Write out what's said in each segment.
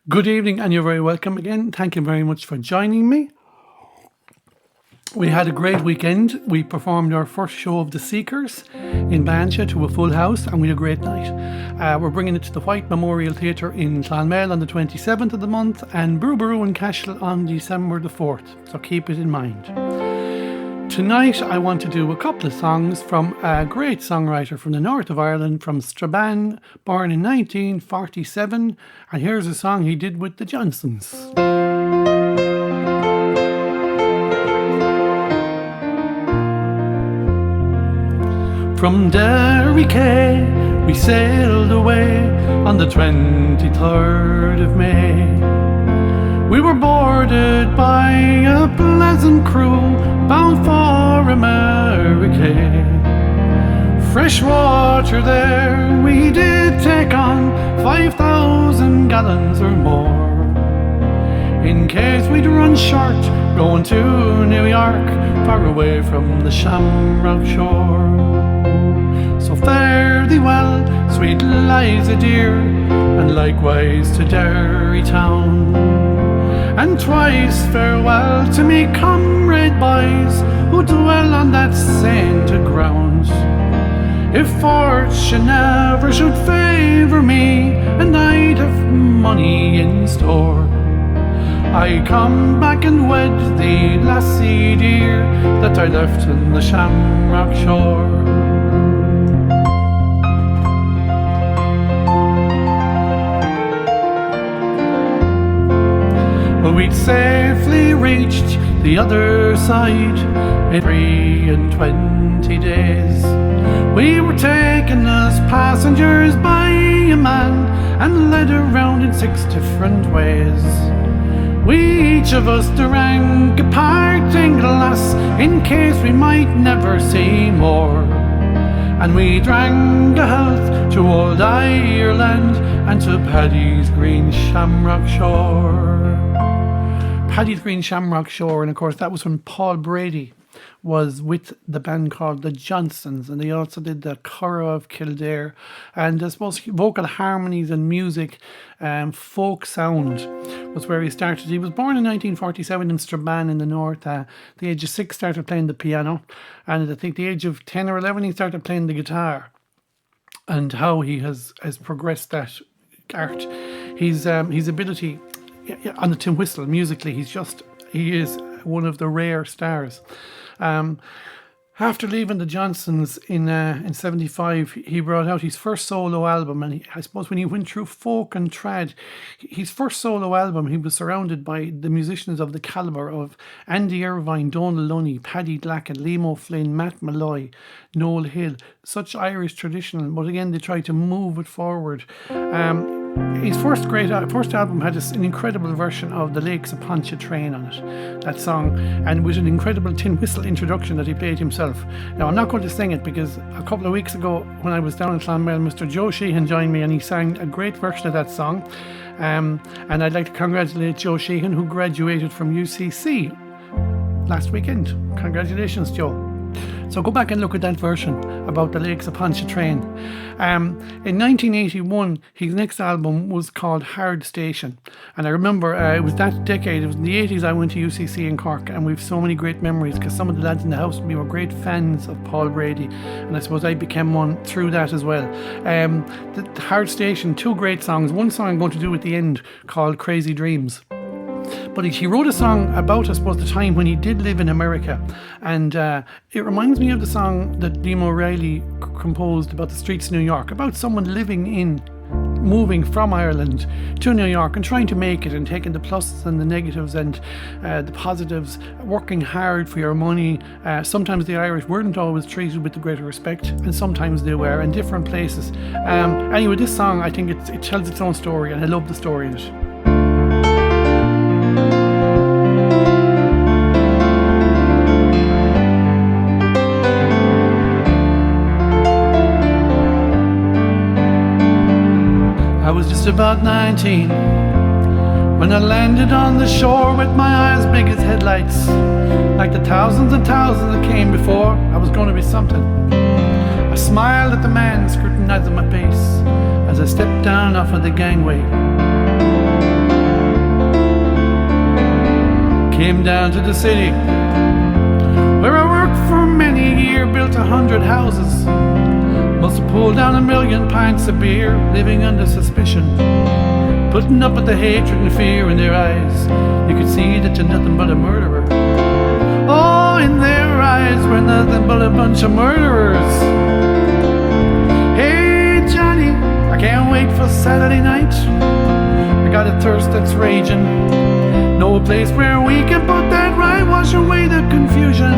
Good evening, and you're very welcome again. Thank you very much for joining me. We had a great weekend. We performed our first show of The Seekers in Bancha to a full house, and we had a great night. We're bringing it to the White Memorial Theatre in Clonmel on the 27th of the month, and Brew in Cashel on December the 4th, so keep it in mind. Tonight I want to do a couple of songs from a great songwriter from the north of Ireland, from Strabane, born in 1947, and here's a song he did with the Johnsons. From Derry Quay we sailed away on the 23rd of May. We were boarded by a pleasant crew bound for America. Fresh water there we did take on, 5,000 gallons or more, in case we'd run short going to New York, far away from the Shamrock shore. So fare thee well, sweet Liza dear, and likewise to Derry town, and twice farewell to me comrade boys who dwell on that sainted ground. If fortune ever should favour me, and I'd have money in store, I come back and wed thee, lassie dear, that I left on the Shamrock shore. Well, we'd safely reached the other side in 23 days. We were taken as passengers by a man and led around in 6 different ways. We each of us drank a parting glass in case we might never see more, and we drank a health to old Ireland and to Paddy's green Shamrock shore. Paddy's Green Shamrock Shore, and of course that was when Paul Brady was with the band called the Johnsons, and they also did the Curragh of Kildare, and I suppose vocal harmonies and music, folk sound was where he started. He was born in 1947 in Strabane in the north. At the age of 6 started playing the piano, and I think the age of 10 or 11 he started playing the guitar, and how he has progressed that art. His ability on the tin whistle musically, he is one of the rare stars. After leaving the Johnsons in 75, he brought out his first solo album, and I suppose when he went through folk and trad, his first solo album, he was surrounded by the musicians of the calibre of Andy Irvine, Donal Lunny, Paddy Blackett, Liam O'Flynn, Matt Malloy, Noel Hill, such Irish traditional, but again they tried to move it forward. His first album had an incredible version of The Lakes of Pontchartrain on it, that song, and with an incredible tin whistle introduction that he played himself. Now, I'm not going to sing it because a couple of weeks ago when I was down in Clonmel, Mr. Joe Sheehan joined me and he sang a great version of that song. And I'd like to congratulate Joe Sheehan, who graduated from UCC last weekend. Congratulations, Joe. So go back and look at that version about the Lakes of Pontchartrain. In 1981, his next album was called Hard Station. And I remember it was that decade, it was in the 80s I went to UCC in Cork, and we've so many great memories because some of the lads in the house with me were great fans of Paul Brady, and I suppose I became one through that as well. The Hard Station, 2 great songs. One song I'm going to do at the end called Crazy Dreams. But he wrote a song about, I suppose, the time when he did live in America. And it reminds me of the song that Liam O'Reilly composed about the streets of New York, about someone moving from Ireland to New York and trying to make it and taking the pluses and the negatives and the positives, working hard for your money. Sometimes the Irish weren't always treated with the greater respect, and sometimes they were in different places. Anyway, this song, I think it tells its own story, and I love the story in it. I was just about 19 when I landed on the shore with my eyes big as headlights. Like the thousands and thousands that came before, I was going to be something. I smiled at the man scrutinizing my face as I stepped down off of the gangway. Came down to the city, where I worked for many years, built 100 houses. Must have pulled down 1,000,000 pints of beer, living under suspicion, putting up with the hatred and fear in their eyes. You could see that you're nothing but a murderer. Oh, in their eyes we're nothing but a bunch of murderers. Hey Johnny, I can't wait for Saturday night. I got a thirst that's raging, know a place where we can put that right, wash away the confusion,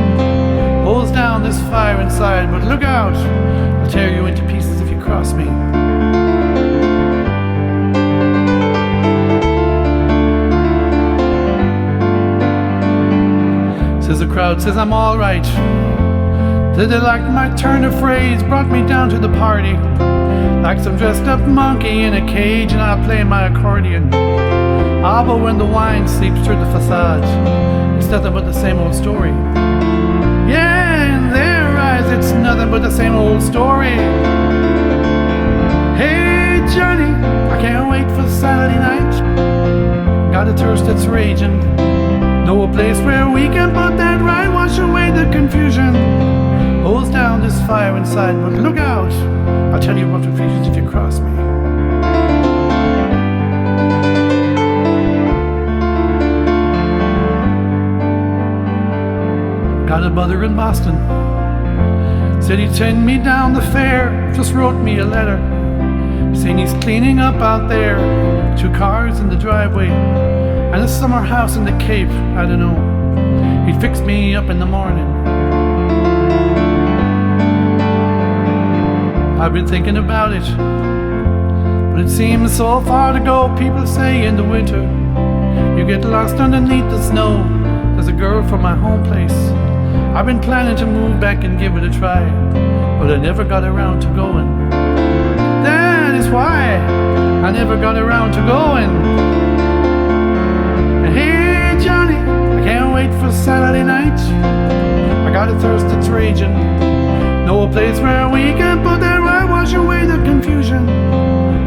hose down this fire inside. But look out, I'll tear you into pieces if you cross me. Says the crowd says I'm alright. Did they like my turn of phrase, brought me down to the party like some dressed up monkey in a cage, and I play my accordion. Ah, but when the wine seeps through the facade, it's nothing but the same old story. Yeah, in their eyes it's nothing but the same old story. Hey Johnny, I can't wait for Saturday night. Got a thirst that's raging, know a place where we can put that right, wash away the confusion, hose down this fire inside. But look out, I'll tell you what to pieces if you cross me. Got a brother in Boston, said he'd send me down the fare, just wrote me a letter saying he's cleaning up out there, 2 cars in the driveway and a summer house in the Cape. I don't know, he'd fix me up in the morning. I've been thinking about it, but it seems so far to go. People say in the winter you get lost underneath the snow. There's a girl from my home place, I've been planning to move back and give it a try, but I never got around to going. That is why I never got around to going. Hey Johnny, I can't wait for Saturday night. I got a thirst that's raging, know a place where we can put that right, wash away the confusion,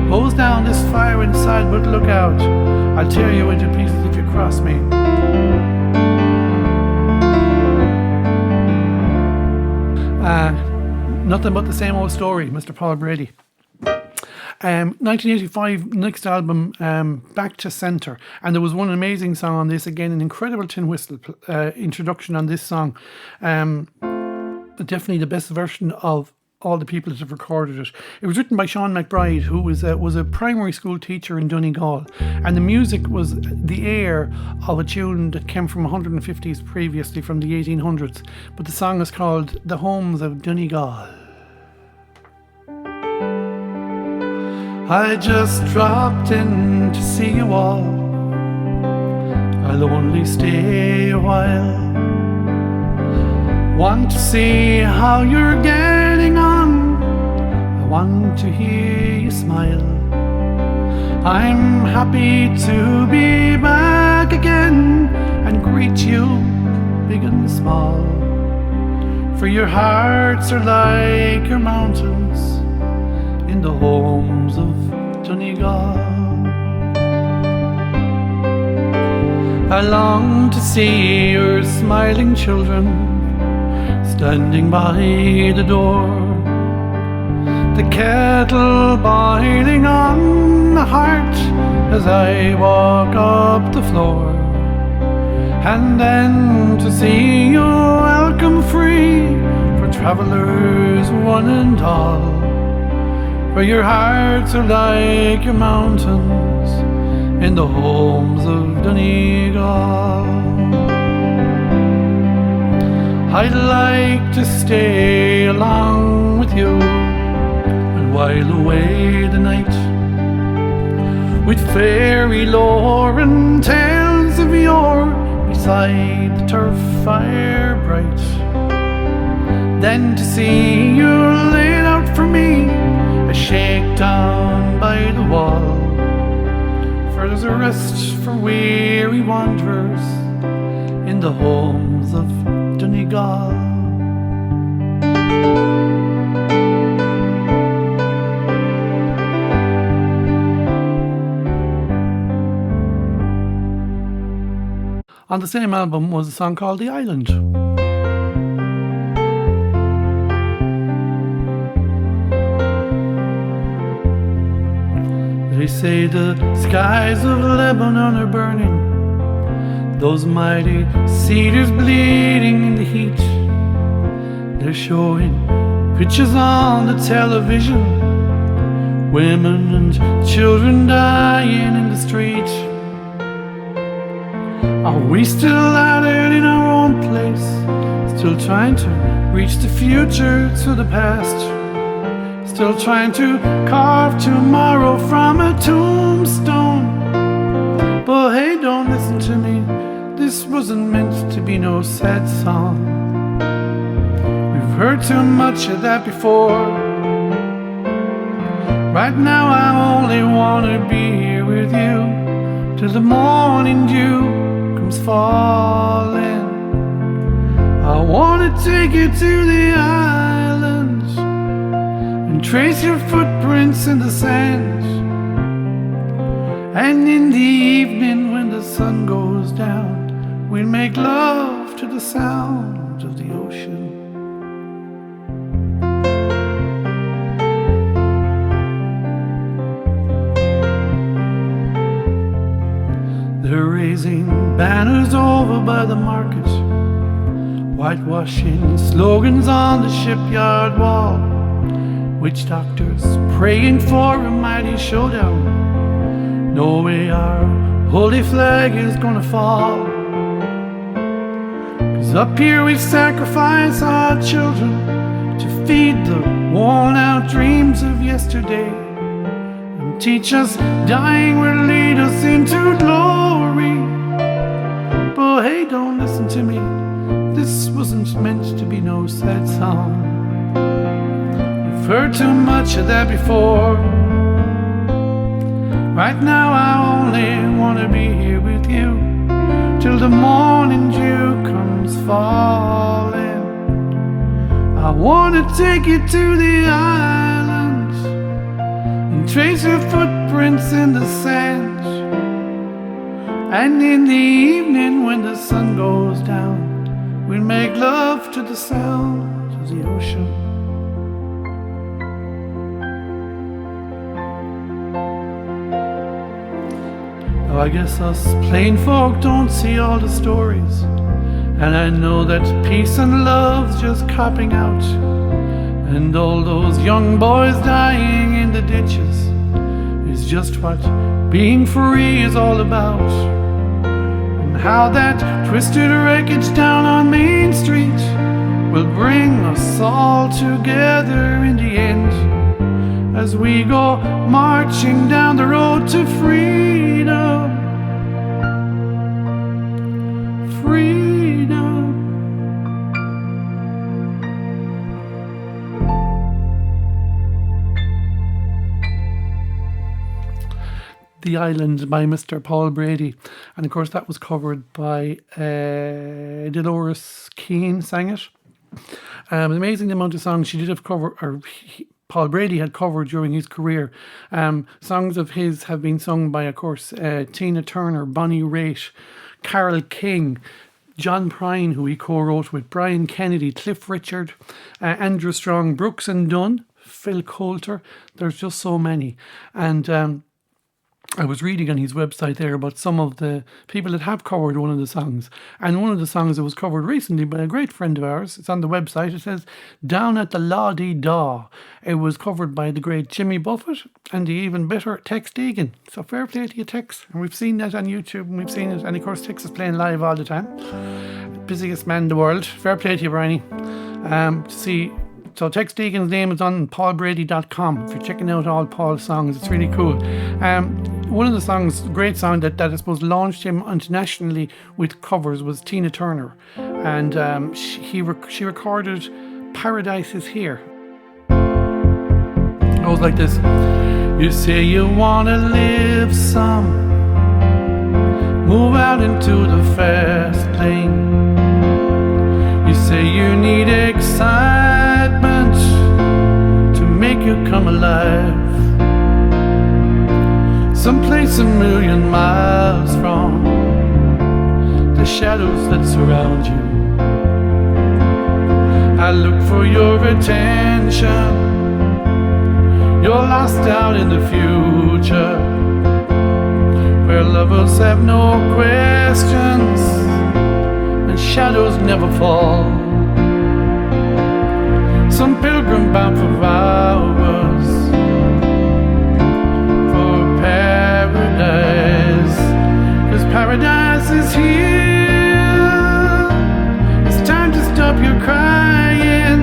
hose down this fire inside. But look out, I'll tear you into pieces if you cross me. Nothing but the same old story, Mr. Paul Brady. 1985, next album, Back to Centre, and there was one amazing song on this, again an incredible tin whistle introduction on this song. Definitely the best version of all the people that have recorded it. It was written by Sean McBride, who was a primary school teacher in Donegal, and the music was the air of a tune that came from 150s previously, from the 1800s, but the song is called The Homes of Donegal. I just dropped in to see you all, I'll only stay a while. Want to see how you're getting on, I want to hear you smile. I'm happy to be back again and greet you big and small, for your hearts are like your mountains in the homes of Donegal. I long to see your smiling children standing by the door, the kettle boiling on the hearth as I walk up the floor, and then to see you welcome free for travellers one and all, for your hearts are like your mountains in the homes of Donegal. I'd like to stay along with you and while away the night with fairy lore and tales of yore beside the turf fire bright. Then to see you laid out for me, a shakedown by the wall, for there's a rest for weary wanderers in the homes of Donegal. On the same album was a song called The Island. They say the skies of Lebanon are burning, those mighty cedars bleeding in the heat. They're showing pictures on the television, women and children dying in the street. Are we still out there in our own place, still trying to reach the future through the past? Still trying to carve tomorrow from a tombstone. But hey, don't listen to me, this wasn't meant to be no sad song. We've heard too much of that before. Right now I only wanna be here with you till the morning dew comes falling. I wanna take you to the islands and trace your footprints in the sand. And in the evening when the sun goes down, we'll make love to the sound of the ocean. They're raising banners over by the market, whitewashing slogans on the shipyard wall, witch doctors praying for a mighty showdown. No way our holy flag is gonna fall, 'cause up here we sacrifice our children to feed the worn out dreams of yesterday, and teach us dying will lead us into glory. But hey, don't listen to me, this wasn't meant to be no sad song. We've heard too much of that before. Right now I only wanna be here with you till the morning dew comes falling. I wanna take you to the islands and trace your footprints in the sand. And in the evening when the sun goes down, we'll make love to the sound of the ocean. Now I guess us plain folk don't see all the stories, and I know that peace and love's just copping out, and all those young boys dying in the ditches is just what being free is all about. And how that twisted wreckage down on Main Street will bring us all together in the end, as we go marching down the road to freedom. Freedom. The Island by Mr. Paul Brady, and of course that was covered by Dolores Keane sang it. Amazing the amount of songs she did have cover, or Paul Brady had covered during his career. Songs of his have been sung by, of course, Tina Turner, Bonnie Raitt, Carole King, John Prine, who he co-wrote with, Brian Kennedy, Cliff Richard, Andrew Strong, Brooks and Dunn, Phil Coulter. There's just so many. And I was reading on his website there about some of the people that have covered one of the songs. And one of the songs that was covered recently by a great friend of ours, it's on the website, it says, Down at the La-Dee-Daw. It was covered by the great Jimmy Buffett and the even better Tex Deegan. So fair play to you, Tex. And we've seen that on YouTube, and we've seen it. And of course, Tex is playing live all the time. Busiest man in the world. Fair play to you, Bryony. So Tex Deegan's name is on paulbrady.com. If you're checking out all Paul's songs, it's really cool. One of the songs, great song that I suppose launched him internationally with covers was Tina Turner. And she recorded Paradise Is Here. It goes like this. You say you want to live some, move out into the fast lane. You say you need excitement to make you come alive. Someplace a million miles from the shadows that surround you. I look for your attention. You're lost out in the future, where lovers have no questions and shadows never fall. Some pilgrim bound for hours for paradise, 'cause paradise is here. It's time to stop your crying.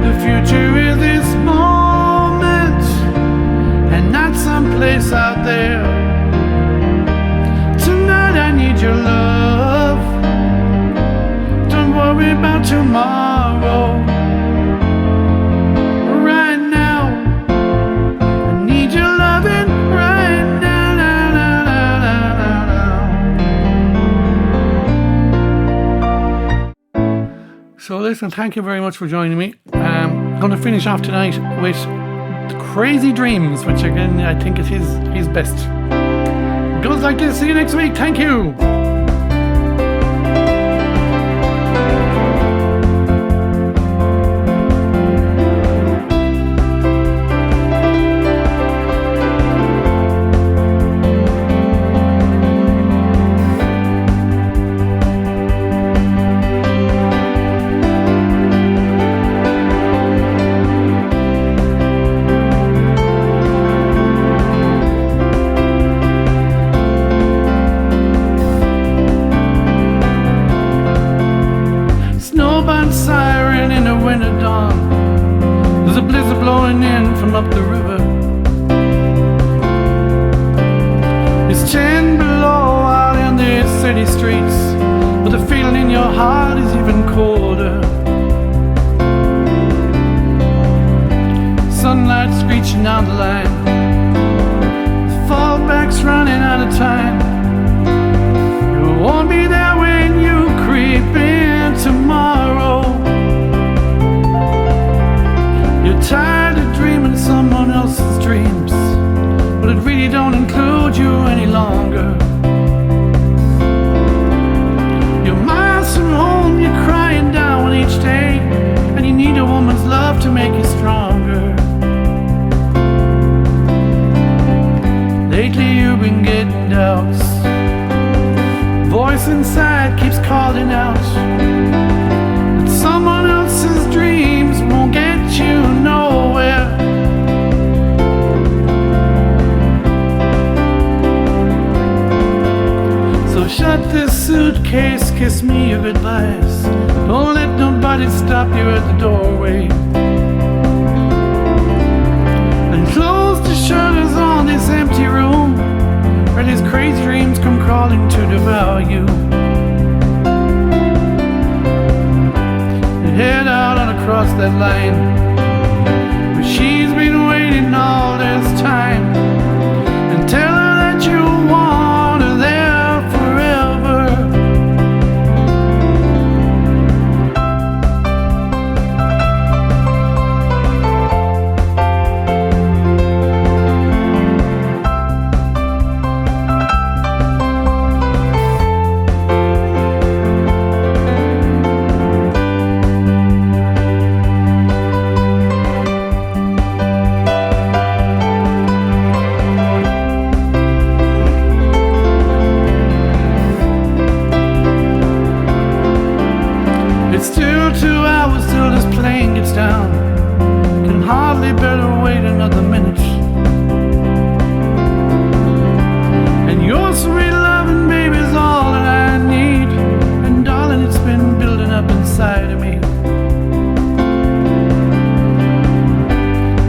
The future is this moment and not someplace out there. Tonight I need your love. Don't worry about tomorrow. Right now I need your loving. Right now, now. So listen, thank you very much for joining me. I'm going to finish off tonight with Crazy Dreams, which again I think is his best. It goes like this. See you next week. Thank you. Siren in the winter dawn. There's a blizzard blowing in from up the river. It's 10 below out in the city streets, but the feeling in your heart is even colder. Sunlight screeching down the line. The fallback's running out of time. You won't be there when you creep in tomorrow. You're tired of dreaming someone else's dreams, but it really don't include you any longer. You're miles from home, you're crying down each day, and you need a woman's love to make you stronger. Lately you've been getting doubts. Voice inside keeps calling out that someone else's dreams won't get you nowhere. So shut this suitcase, kiss me your goodbyes. Don't let nobody stop you at the doorway. And close the shutters on this empty room, where these crazy dreams come crawling to devour you. And head out and across that line, where she's been waiting all this time, and tell her that you want her there forever. It's still 2 hours till this plane gets down. Can hardly bear to wait another minute. And your sweet loving, baby's all that I need. And darling, it's been building up inside of me.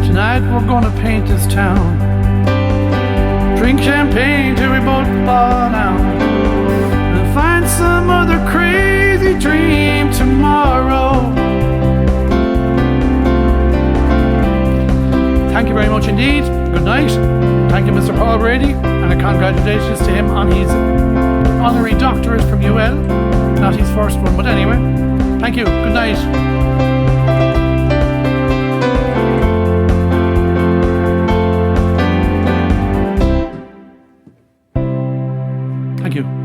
Tonight we're gonna paint this town, drink champagne till we both fall down, and find some other crazy dream tomorrow. Thank you very much indeed. Good night. Thank you, Mr. Paul Brady, and congratulations to him on his honorary doctorate from UL. Not his first one, but anyway. Thank you. Good night. Thank you.